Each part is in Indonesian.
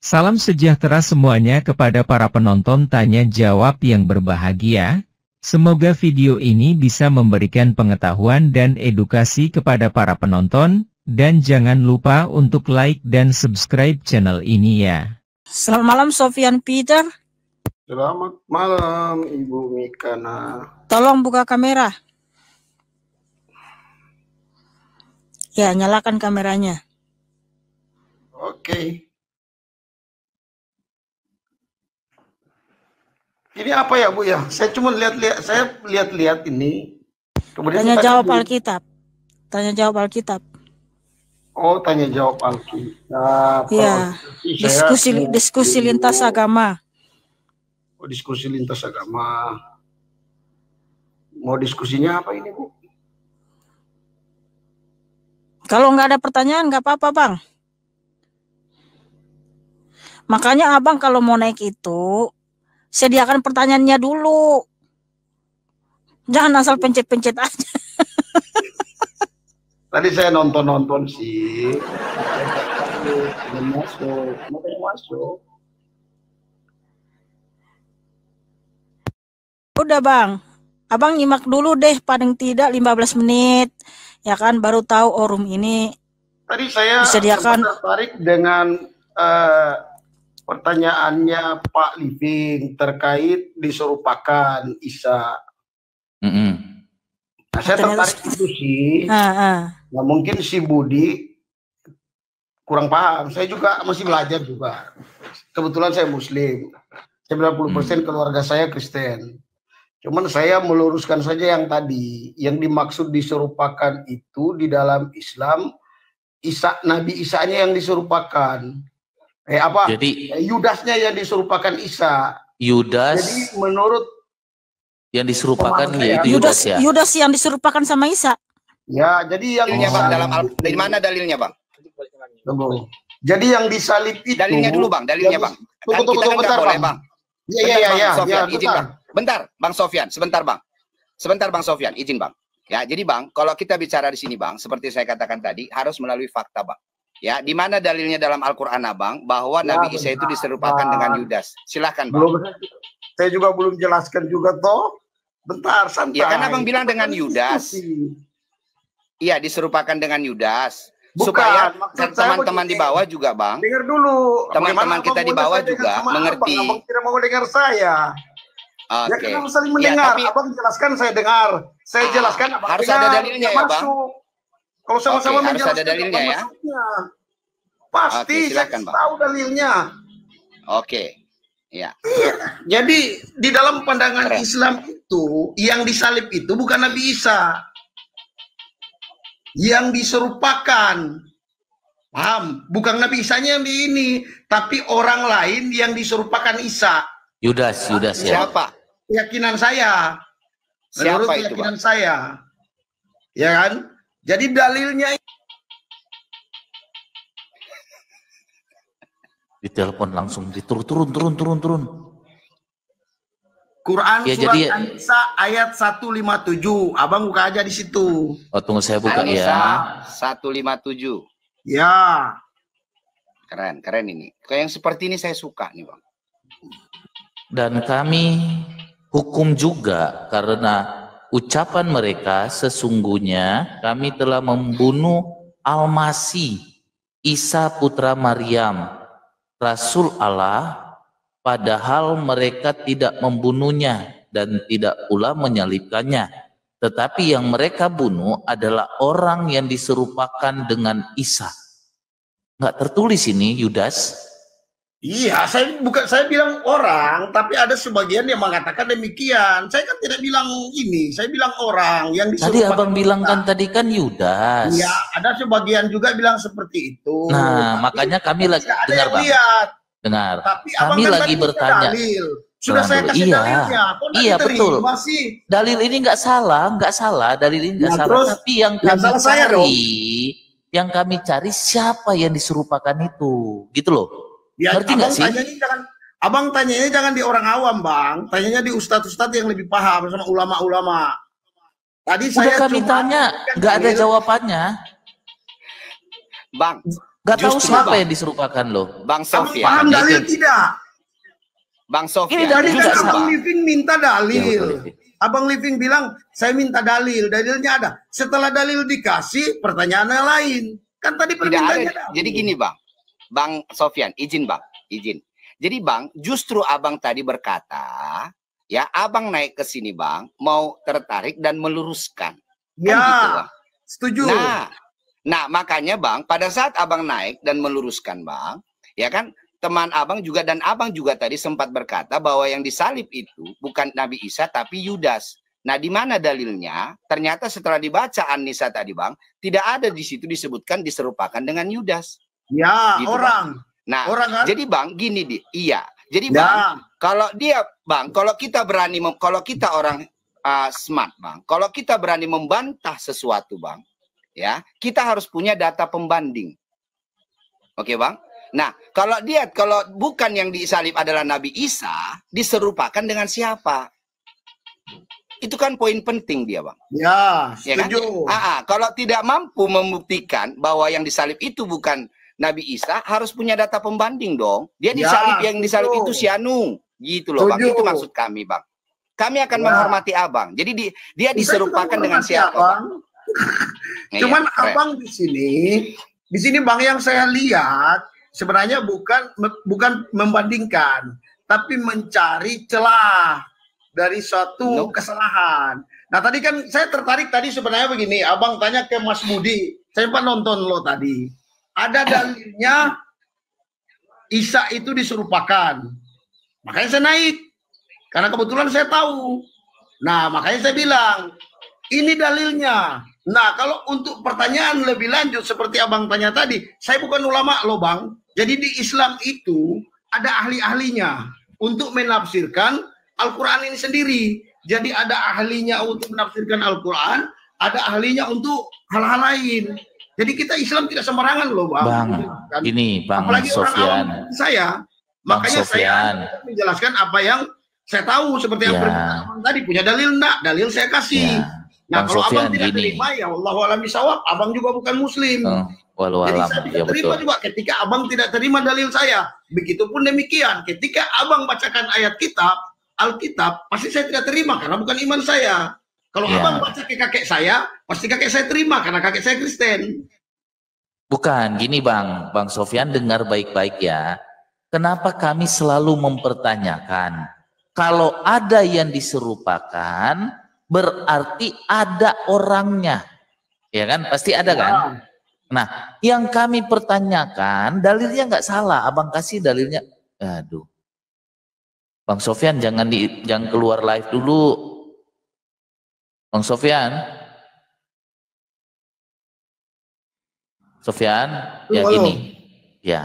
Salam sejahtera semuanya kepada para penonton tanya jawab yang berbahagia. Semoga video ini bisa memberikan pengetahuan dan edukasi kepada para penonton, dan jangan lupa untuk like dan subscribe channel ini ya. Selamat malam Sofyan Peter. Selamat malam Ibu Mikana. Tolong buka kamera. Ya, nyalakan kameranya. Oke. Ini apa ya Bu ya? Saya cuma lihat-lihat ini. Kemudian Tanya jawab Alkitab. Tanya jawab Alkitab. Oh, tanya jawab Alkitab. Ya. Diskusi lintas agama. Oh, diskusi lintas agama. Mau diskusinya apa ini Bu? Kalau nggak ada pertanyaan nggak apa-apa Bang. Makanya Abang kalau mau naik itu sediakan pertanyaannya dulu. Jangan asal pencet-pencet aja. Tadi saya nonton sih. Masuk. Udah Bang. Abang nyimak dulu deh paling tidak 15 menit. Ya kan baru tahu room ini. Tadi saya disediakan tertarik dengan pertanyaannya Pak Living terkait diserupakan Isa. Nah, saya tertarik itu sih. Nah, mungkin si Budi kurang paham. Saya juga masih belajar juga. Kebetulan saya Muslim. 90% keluarga saya Kristen. Cuman saya meluruskan saja yang tadi. Yang dimaksud diserupakan itu di dalam Islam, Nabi Isa-nya yang diserupakan. Jadi Yudasnya yang diserupakan Isa. Yudas. Jadi menurut yang diserupakan yaitu Yudas ya. Yudas yang diserupakan sama Isa. Ya, jadi yang Bang, dari mana dalilnya Bang? Jadi yang disalib itu. Dalilnya dulu Bang, dalilnya Bang. Tunggu bentar Bang. Iya. Izin Bang. Bentar Bang Sofyan, sebentar Bang. Sebentar Bang Sofyan, izin Bang. Ya, jadi Bang, kalau kita bicara di sini Bang, seperti saya katakan tadi, harus melalui fakta Bang. Ya, di mana dalilnya dalam Al-Qur'an Abang bahwa Nabi Isa itu diserupakan dengan Yudas. Silakan Bang. Saya juga belum jelaskan juga toh. Bentar, santai. Ya, karena Bang bilang dengan Yudas. Iya, diserupakan dengan Yudas. Supaya teman-teman di bawah juga Bang. Dengar dulu. Teman-teman kita di bawah juga mengerti. Abang tidak mau dengar saya. Ya kita saling mendengar. Ya, abang jelaskan, saya dengar. Saya jelaskan, abang harus dengar. ada dalilnya ya Bang. Kalau sama-sama harus ada dalilnya ya. Pasti saya tahu dalilnya. Oke. Ya. Jadi di dalam pandangan Islam itu yang disalib itu bukan Nabi Isa. Yang diserupakan. Paham? Bukan Nabi Isanya yang di ini, tapi orang lain yang diserupakan Isa. Yudas ya. Siapa? Keyakinan saya. Menurut keyakinan saya. Ya kan? Jadi dalilnya ditelepon langsung turun. Quran ya, surat jadi An-Nisa ayat 157. Abang buka aja di situ. Oh, tunggu saya buka An-Nisa 157. Ya. Keren ini. Kayak yang seperti ini saya suka nih Bang. Dan kami hukum juga karena ucapan mereka sesungguhnya kami telah membunuh Al-Masih Isa putra Maryam Rasul Allah, padahal mereka tidak membunuhnya dan tidak pula menyalibkannya. Tetapi yang mereka bunuh adalah orang yang diserupakan dengan Isa. Nggak tertulis ini Yudas. Iya, saya bilang orang, tapi ada sebagian yang mengatakan demikian. Saya kan tidak bilang ini, saya bilang orang yang diserupakan. Tadi abang bilang kan tadi kan Yudas. Iya, ada sebagian juga bilang seperti itu. Nah, makanya kami lagi dengar Bang. Dengar. Tapi kami kan lagi bertanya. Sudah saya kasih dalilnya. Iya betul. Dalil ini nggak salah. Dalil ini nggak salah. Terus, tapi yang kami cari siapa yang diserupakan itu, gitu loh. Ya, ngerti nggak sih? Abang tanyanya jangan di orang awam Bang, tanyanya di ustadz-ustadz yang lebih paham sama ulama-ulama. Tadi udah kami tanya, nggak ada jawabannya. Bang, Gak tahu Justru, siapa Bang. yang diserupakan loh. Bang Abang Sofyan. paham dalil Itu. tidak? Bang Sofyan. Ini Tadi juga kan sama. Abang Living minta Ya, dalil. betul. Abang Living bilang, saya minta dalil. Dalilnya ada. Setelah dalil dikasih, pertanyaannya lain. Kan tadi Tidak permintaannya ada. dalil. Jadi gini Bang. Bang Sofyan, izin Bang. Izin. Jadi Bang, justru Abang tadi berkata, ya Abang naik ke sini Bang, mau tertarik dan meluruskan. Kan Ya, gitu, Bang. setuju. Nah, makanya Bang, pada saat Abang naik dan meluruskan Bang, ya kan, teman Abang juga dan Abang juga tadi sempat berkata bahwa yang disalib itu bukan Nabi Isa tapi Yudas. Nah, di mana dalilnya? Ternyata setelah dibaca An-Nisa tadi Bang, tidak ada di situ disebutkan diserupakan dengan Yudas. Ya, Gitu, orang. Nah, Orang kan? jadi Bang, gini iya. Jadi Ya. Bang, kalau dia Bang, kalau kita berani, kalau kita orang smart Bang, kalau kita berani membantah sesuatu Bang, ya, kita harus punya data pembanding. Oke Bang? Nah, kalau bukan yang disalib adalah Nabi Isa, diserupakan dengan siapa? Itu kan poin penting dia Bang. Ya, Ya kan? setuju. Kalau tidak mampu membuktikan bahwa yang disalib itu bukan Nabi Isa, harus punya data pembanding dong. Dia disalib, yang disalib setuju. itu si Anu. Gitu loh Bang, Setuju. itu maksud kami Bang. Kami akan Ya. menghormati Abang. Jadi dia diserupakan dengan siapa Bang? Iya, Cuman keren. Abang di sini Bang, yang saya lihat sebenarnya bukan membandingkan, tapi mencari celah dari suatu kesalahan. Nah, tadi kan saya tertarik tadi sebenarnya begini, Abang tanya ke Mas Budi, saya sempat nonton lo tadi. Ada dalilnya Isa itu diserupakan. Makanya saya naik. Karena kebetulan saya tahu. Nah, makanya saya bilang, ini dalilnya. Nah, kalau untuk pertanyaan lebih lanjut seperti Abang tanya tadi, saya bukan ulama loh Bang. Jadi di Islam itu ada ahli-ahlinya untuk menafsirkan Al-Quran ini sendiri. Jadi ada ahlinya untuk menafsirkan Al-Quran, ada ahlinya untuk hal-hal lain. Jadi kita Islam tidak sembarangan loh Bang. Bang, Kan? ini Bang Apalagi orang awam Sofyan. seperti saya. Bang Makanya Sofyan. saya menjelaskan apa yang saya tahu seperti yang Abang tadi, punya dalil enggak? Dalil saya kasih. Ya. Nah, Bang kalau Sofyan, Abang tidak gini. terima ya Wallahu a'lam bishawab, Abang juga bukan muslim. Walau Jadi alam, saya ya tidak terima betul. juga ketika Abang tidak terima dalil saya. Begitupun demikian, ketika Abang bacakan ayat kitab, Alkitab, pasti saya tidak terima karena bukan iman saya. Kalau Ya. Abang baca ke kakek saya, pasti kakek saya terima karena kakek saya Kristen. Bukan, gini Bang Sofyan, dengar baik-baik ya. Kenapa kami selalu mempertanyakan? Kalau ada yang diserupakan, berarti ada orangnya. Ya kan? Pasti ada kan? Nah, yang kami pertanyakan, dalilnya nggak salah. Abang kasih dalilnya. Aduh. Bang Sofyan, jangan keluar live dulu. Bang Sofyan. Ya gini. Ya.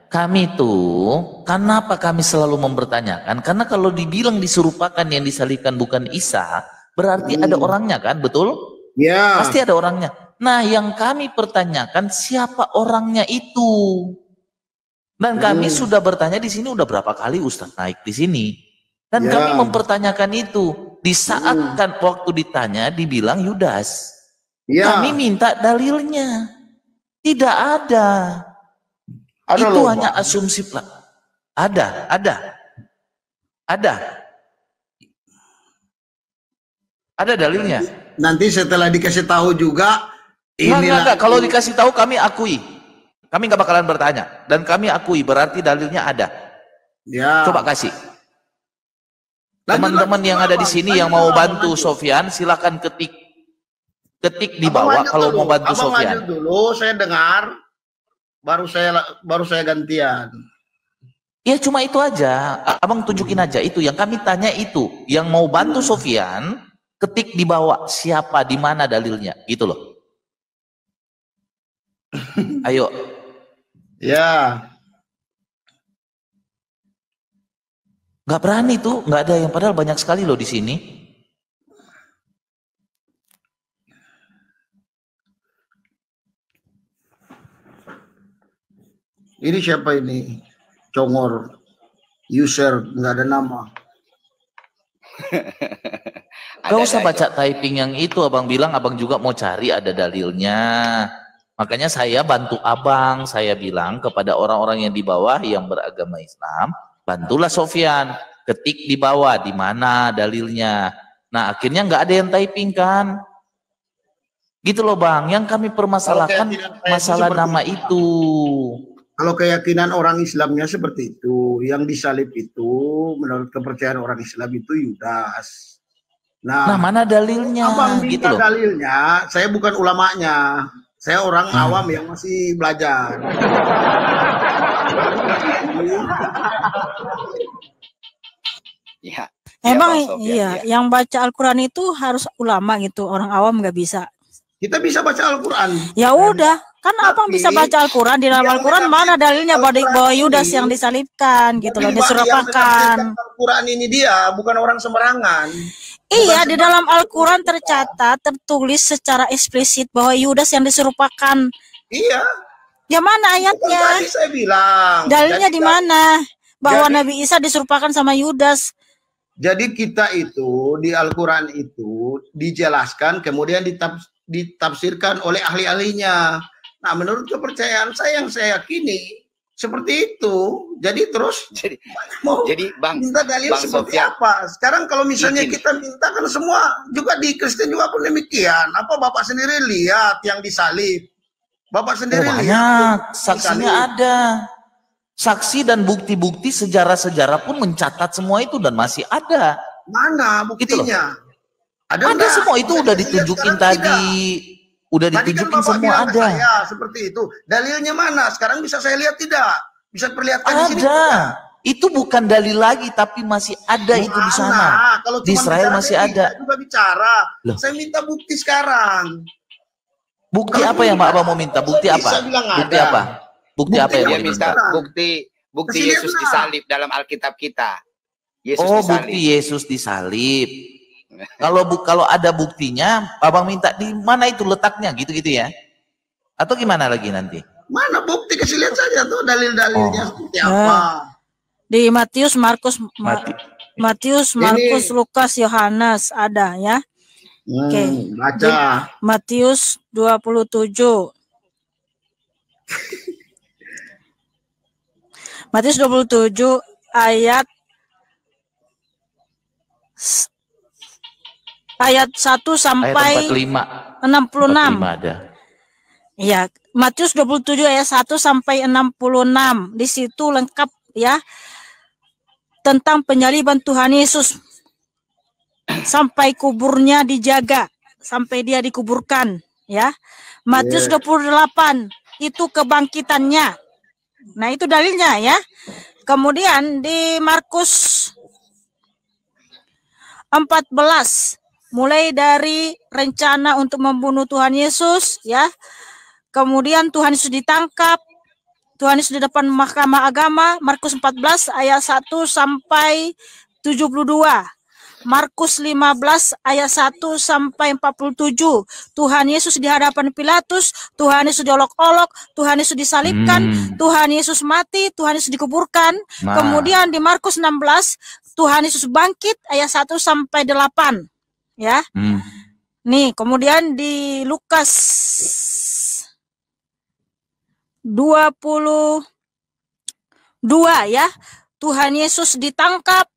Kami tuh, kenapa kami selalu mempertanyakan? Karena kalau dibilang diserupakan yang disalibkan bukan Isa, berarti ada orangnya kan, betul? Ya. Pasti ada orangnya. Nah, yang kami pertanyakan siapa orangnya itu? Dan kami sudah bertanya di sini udah berapa kali Ustadz naik di sini. Dan kami mempertanyakan itu. Di saat kan waktu ditanya dibilang Yudas. Kami minta dalilnya. Tidak ada. Itu hanya asumsi. Ada. Ada dalilnya. Nanti setelah dikasih tahu juga. Enggak. Kalau dikasih tahu kami akui. Kami nggak bakalan bertanya. Dan kami akui berarti dalilnya ada. Ya. Coba kasih. Teman-teman yang ada di sini yang mau bantu Sofyan, silakan ketik di bawah kalau mau bantu Sofyan. Abang dulu, saya dengar, baru saya gantian. Ya cuma itu aja. Abang tunjukin aja itu. Yang kami tanya itu. Yang mau bantu Sofyan, ketik di bawah siapa, di mana dalilnya, gitu loh. Ayo. Ya. Nggak berani tuh, nggak ada yang, padahal banyak sekali loh di sini. Ini siapa ini? Congor. User, nggak ada nama. Gak usah baca typing yang itu, abang bilang abang juga mau cari ada dalilnya. Makanya saya bantu abang, saya bilang kepada orang-orang yang di bawah yang beragama Islam, bantulah Sofyan, ketik di bawah di mana dalilnya. Nah akhirnya nggak ada yang typing kan, gitu loh bang. Yang kami permasalahkan masalah nama itu. Kalau keyakinan orang Islamnya seperti itu, yang disalib itu menurut kepercayaan orang Islam itu Yudas. Nah mana dalilnya? Abang minta gitu loh. Dalilnya, saya bukan ulamanya. Saya orang awam yang masih belajar. Ya. Emang iya, yang baca Al-Quran itu harus ulama gitu, orang awam nggak bisa. Kita bisa baca Al-Quran. Ya udah, kan abang bisa baca Al-Quran. Di dalam Al-Quran mana dalilnya bahwa Yudas yang disalibkan gitu loh, disurapakan. Al-Quran ini dia bukan orang sembarangan. Iya, di dalam Al-Quran tercatat, tertulis secara eksplisit bahwa Yudas yang diserupakan. Iya. Ya mana ayatnya? Tadi saya bilang. Dalilnya di mana? Bahwa Nabi Isa diserupakan sama Yudas. Jadi kita itu di Al-Quran itu dijelaskan, kemudian ditafsirkan oleh ahli-ahlinya. Nah, menurut kepercayaan saya yang saya yakini seperti itu. Jadi terus jadi Bang, minta dalil Bang seperti Sofyan. apa? Sekarang kalau misalnya kita minta kan semua juga di Kristen juga pun demikian. Apa Bapak sendiri lihat yang disalib? Bapak sendiri lihat saksinya ada. Saksi dan bukti-bukti sejarah-sejarah pun mencatat semua itu dan masih ada. Mana buktinya? Ada semua itu udah ditunjukin tadi. Udah ditunjukin semua ada. Saya seperti itu. Dalilnya mana? Sekarang bisa saya lihat tidak? Bisa perlihatkan di sini? Ada. Itu bukan dalil lagi, tapi masih ada itu di sana. Kalau di Israel masih ada. Juga bicara. Loh. Saya minta bukti sekarang. Bukti apa yang Abang mau minta? Bukti apa? Bukti apa? Bukti apa yang dia minta? Bukti Yesus disalib dalam Alkitab kita. Bukti Yesus disalib. Kalau ada buktinya, abang minta di mana itu letaknya, gitu-gitu ya? Atau gimana lagi nanti? Mana bukti, kasih lihat saja tuh dalil-dalilnya seperti apa. Di Matius, Markus, Lukas, Yohanes ada ya. Oke. Baca. Matius 27. Matius 27 ayat 1 sampai 66. Iya, Matius 27 ayat 1 sampai 66. Di situ lengkap ya tentang penyaliban Tuhan Yesus sampai kuburnya dijaga, sampai dia dikuburkan ya. Matius 28 itu kebangkitannya. Nah, itu dalilnya ya. Kemudian di Markus 14 mulai dari rencana untuk membunuh Tuhan Yesus ya. Kemudian Tuhan Yesus ditangkap. Tuhan Yesus di depan mahkamah agama, Markus 14 ayat 1 sampai 72. Markus 15 ayat 1 sampai 47. Tuhan Yesus di hadapan Pilatus, Tuhan Yesus diolok-olok, Tuhan Yesus disalibkan, Tuhan Yesus mati, Tuhan Yesus dikuburkan. Kemudian di Markus 16, Tuhan Yesus bangkit ayat 1 sampai 8. Ya. Nih, kemudian di Lukas 22 ya. Tuhan Yesus ditangkap,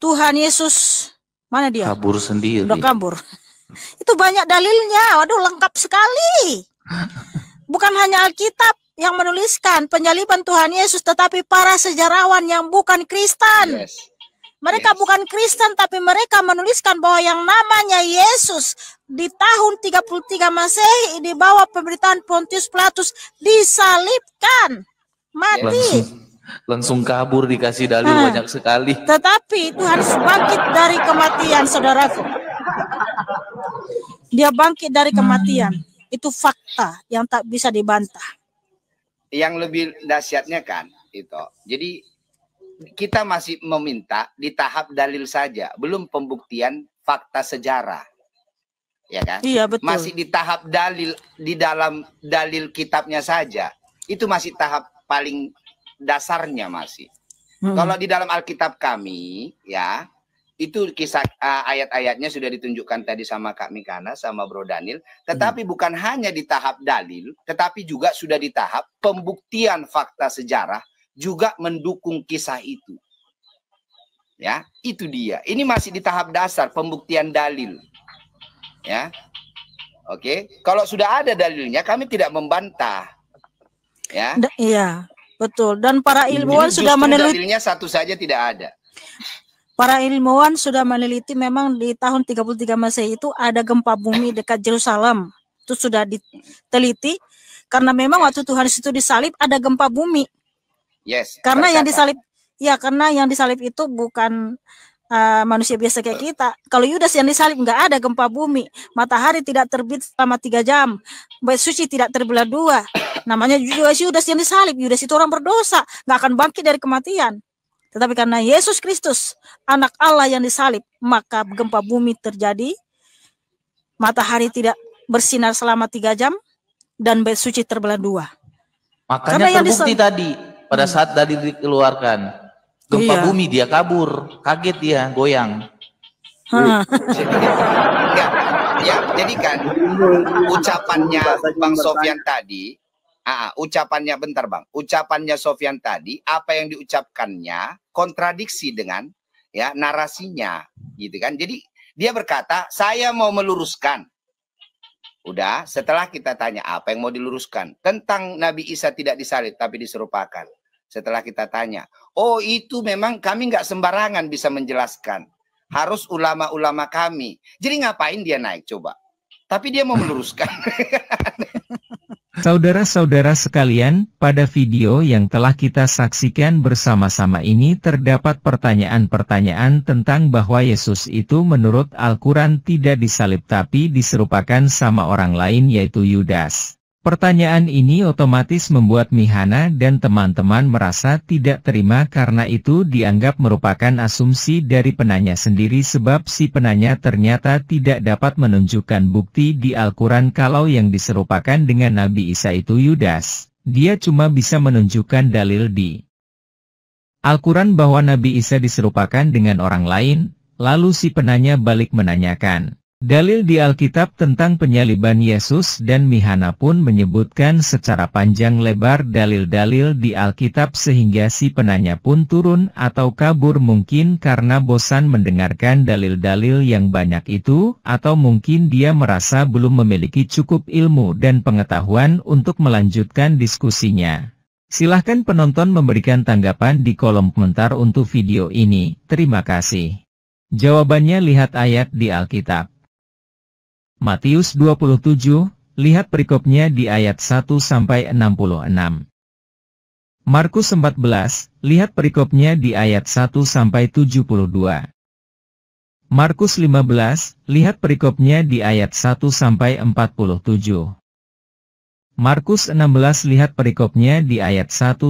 Tuhan Yesus mana dia? Kabur sendiri. Udah kabur. Itu banyak dalilnya. Waduh, lengkap sekali. Bukan hanya Alkitab yang menuliskan penyaliban Tuhan Yesus, tetapi para sejarawan yang bukan Kristen. Mereka bukan Kristen, tapi mereka menuliskan bahwa yang namanya Yesus di tahun 33 Masehi di bawah pemerintahan Pontius Pilatus disalibkan, mati. Langsung kabur, dikasih dalil banyak sekali. Tetapi Tuhan bangkit dari kematian, saudaraku. Dia bangkit dari kematian. Itu fakta yang tak bisa dibantah. Yang lebih dahsyatnya kan itu. Jadi kita masih meminta di tahap dalil saja, belum pembuktian fakta sejarah. Ya kan? Iya, betul. Masih di tahap dalil, di dalam dalil kitabnya saja. Itu masih tahap paling dasarnya masih. Kalau di dalam Alkitab kami ya, Itu kisah ayat-ayatnya sudah ditunjukkan tadi sama Kak Mikana, sama Bro Daniel. Tetapi bukan hanya di tahap dalil, tetapi juga sudah di tahap pembuktian fakta sejarah juga mendukung kisah itu. Ya, itu dia. Ini masih di tahap dasar pembuktian dalil. Ya. Oke, kalau sudah ada dalilnya kami tidak membantah. Ya. Iya, betul. Dan para ilmuwan sudah meneliti, dalilnya satu saja tidak ada. Para ilmuwan sudah meneliti memang di tahun 33 Masehi itu ada gempa bumi dekat Yerusalem. Itu sudah diteliti karena memang waktu Tuhan Yesus itu disalib ada gempa bumi. Yes. Karena yang disalib, ya karena yang disalib itu bukan manusia biasa kayak kita. Kalau Yudas yang disalib nggak ada gempa bumi, matahari tidak terbit selama 3 jam, bait suci tidak terbelah 2. Namanya Yudas yang disalib. Yudas itu orang berdosa, nggak akan bangkit dari kematian. Tetapi karena Yesus Kristus, anak Allah yang disalib, maka gempa bumi terjadi, matahari tidak bersinar selama 3 jam, dan bait suci terbelah 2. Makanya karena terbukti tadi, pada saat tadi dikeluarkan, gempa bumi dia kabur, kaget dia, goyang. Ya, jadi kan ucapannya Bang Sofyan tadi, ucapannya bentar Bang, ucapannya Sofyan tadi, apa yang diucapkannya kontradiksi dengan ya narasinya, gitu kan? Jadi dia berkata, saya mau meluruskan. Udah, setelah kita tanya apa yang mau diluruskan tentang Nabi Isa tidak disalib tapi diserupakan. Setelah kita tanya, oh itu memang kami nggak sembarangan bisa menjelaskan. Harus ulama-ulama kami. Jadi ngapain dia naik coba? Tapi dia mau meluruskan. Saudara-saudara sekalian, pada video yang telah kita saksikan bersama-sama ini terdapat pertanyaan-pertanyaan tentang bahwa Yesus itu menurut Al-Quran tidak disalib tapi diserupakan sama orang lain yaitu Yudas. Pertanyaan ini otomatis membuat Mihana dan teman-teman merasa tidak terima karena itu dianggap merupakan asumsi dari penanya sendiri sebab si penanya ternyata tidak dapat menunjukkan bukti di Al-Quran kalau yang diserupakan dengan Nabi Isa itu Yudas. Dia cuma bisa menunjukkan dalil di Al-Quran bahwa Nabi Isa diserupakan dengan orang lain, lalu si penanya balik menanyakan dalil di Alkitab tentang penyaliban Yesus dan Mihana pun menyebutkan secara panjang lebar dalil-dalil di Alkitab sehingga si penanya pun turun atau kabur mungkin karena bosan mendengarkan dalil-dalil yang banyak itu atau mungkin dia merasa belum memiliki cukup ilmu dan pengetahuan untuk melanjutkan diskusinya. Silahkan penonton memberikan tanggapan di kolom komentar untuk video ini. Terima kasih. Jawabannya lihat ayat di Alkitab. Matius 27, lihat perikopnya di ayat 1-66. Markus 14, lihat perikopnya di ayat 1-72. Markus 15, lihat perikopnya di ayat 1-47. Markus 16, lihat perikopnya di ayat 1-8.